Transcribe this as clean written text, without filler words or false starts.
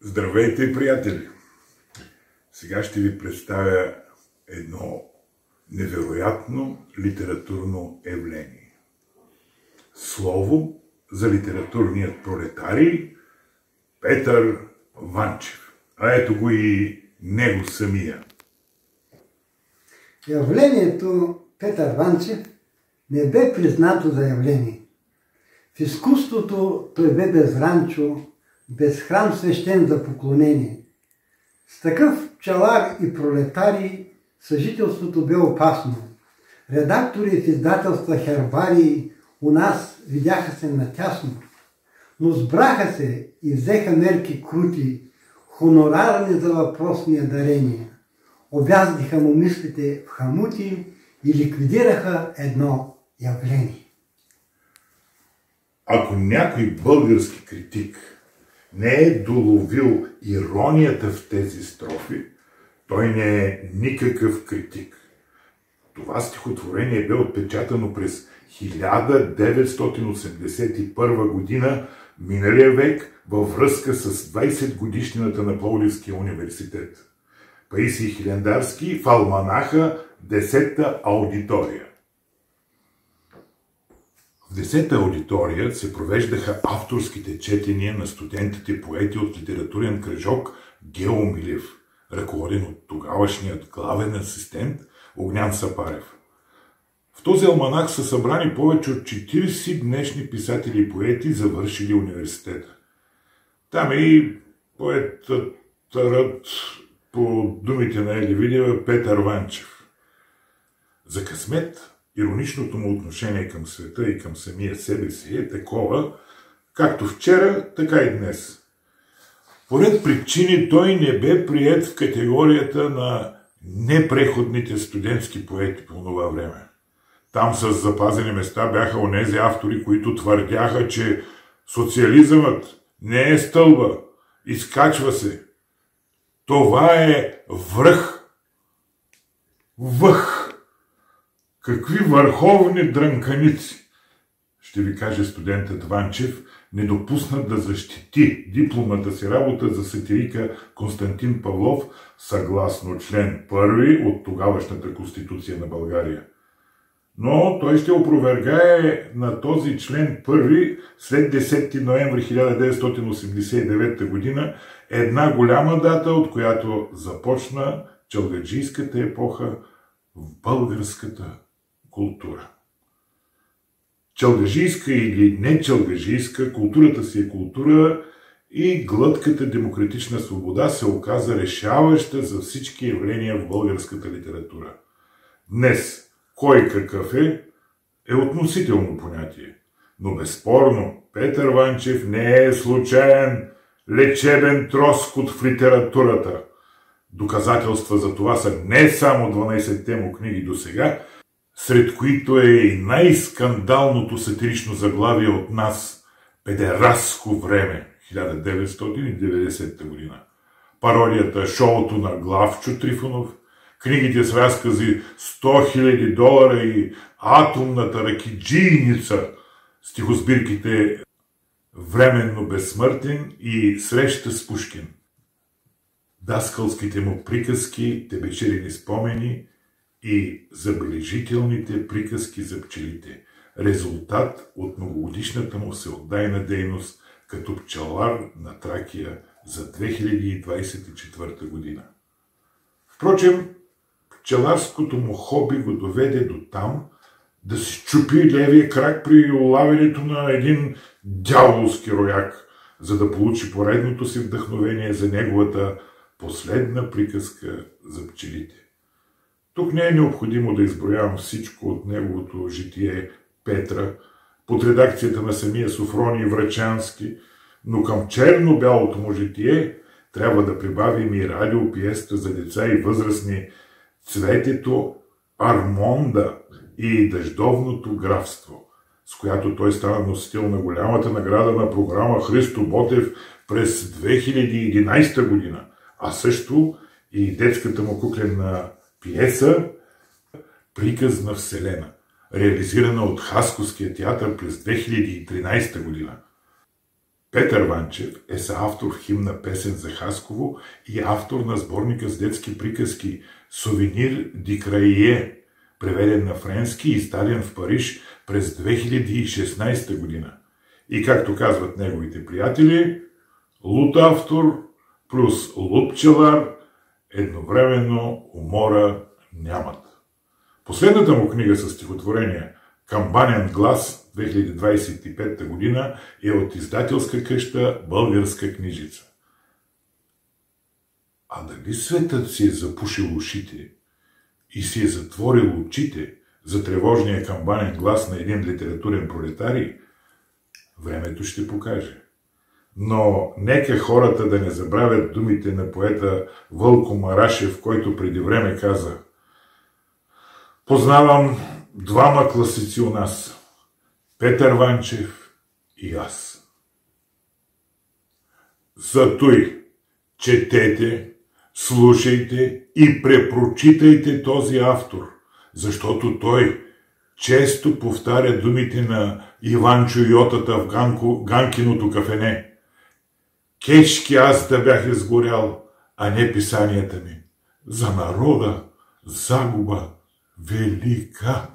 Здравейте, приятели! Сега ще ви представя едно невероятно литературно явление. Слово за литературният пролетарий Петър Ванчев. А ето го и него самия. Явлението Петър Ванчев не бе признато за явление. В изкуството той бе без ранчо, без храм свещен за поклонение. С такъв пчелар и пролетарий съжителството бе опасно. Редактори в издателства хербарии у нас видяха се натясно, но сбраха се и взеха мерки крути, хонорарни за въпросния дарения. Обяздиха му мислите в хамути и ликвидираха едно явление. Ако някой български критик не е доловил иронията в тези строфи, той не е никакъв критик. Това стихотворение бе отпечатано през 1981 година, миналия век, във връзка с 20 годишнината на Пловдивския университет. Паисий Хилендарски в Алманаха, 10-та аудитория. В 10-та аудитория се провеждаха авторските четения на студентите поети от литературен кръжок Гео Милев, ръководен от тогавашният главен асистент Огнян Сапарев. В този алманах са събрани повече от 40 днешни писатели и поети, завършили университета. Там е и поетът по думите на Ели Видева Петър Ванчев. За късмет, ироничното му отношение към света и към самия себе си е такова, както вчера, така и днес. Поред причини той не бе приет в категорията на непреходните студентски поети по това време. Там с запазени места бяха онези автори, които твърдяха, че социализмът не е стълба, изкачва се. Това е връх. Въх. Какви върховни дрънканици, ще ви каже студентът Ванчев, не допуснат да защити дипломната си работа за сатирика Константин Павлов, съгласно член 1 от тогавашната Конституция на България. Но той ще опровергае на този член 1 след 10 ноември 1989 година, една голяма дата, от която започна чалгаджийската епоха в българската култура. Чалгажийска или не чалгажийска, културата си е култура и глътката демократична свобода се оказа решаваща за всички явления в българската литература. Днес кой какъв е относително понятие, но безспорно Петър Ванчев не е случайен лечебен троскот в литературата. Доказателства за това са не само 12-те му книги до сега, сред които е и най-скандалното сатирично заглавие от нас «Педерастко време» 1990 година. Пародията «Шоуто на Главчо Трифонов», книгите с разкази $100 000 и «Атомната ракиджийница», стихосбирките «Временно безсмъртен» и «Среща с Пушкин». Даскалските му приказки, тебечерини спомени и забележителните приказки за пчелите. Резултат от многогодишната му всеотдайна дейност като пчелар на Тракия за 2024 година. Впрочем, пчеларското му хоби го доведе до там да си счупи левия крак при улавянето на един дяволски рояк, за да получи поредното си вдъхновение за неговата последна приказка за пчелите. Тук не е необходимо да изброявам всичко от неговото житие Петра, под редакцията на самия Софроний Врачански, но към черно-бялото му житие трябва да прибавим и радиопиеста за деца и възрастни «Цветето Армонда» и «Дъждовното графство», с която той стана носител на голямата награда на програма Христо Ботев през 2011 година, а също и детската му куклена пиеса «Приказна вселена», реализирана от Хасковския театър през 2013 година. Петър Ванчев е съавтор в химна песен за Хасково и автор на сборника с детски приказки «Сувенир ди Крайе», преведен на френски и издаден в Париж през 2016 година. И както казват неговите приятели, луд автор плюс луд пчелар едновременно умора нямат. Последната му книга със стихотворение «Камбанен глас» 2025 година е от издателска къща Българска книжица. А дали светът си е запушил ушите и си е затворил очите за тревожния камбанен глас на един литературен пролетарий, времето ще покаже. Но нека хората да не забравят думите на поета Вълко Марашев, който преди време каза: познавам двама класици у нас – Петър Ванчев и аз. Затой четете, слушайте и препрочитайте този автор, защото той често повтаря думите на Иванчо Йотата в Ганкиното кафене. Кечки аз да бях изгорял, а не писанията ми. За народа загуба велика.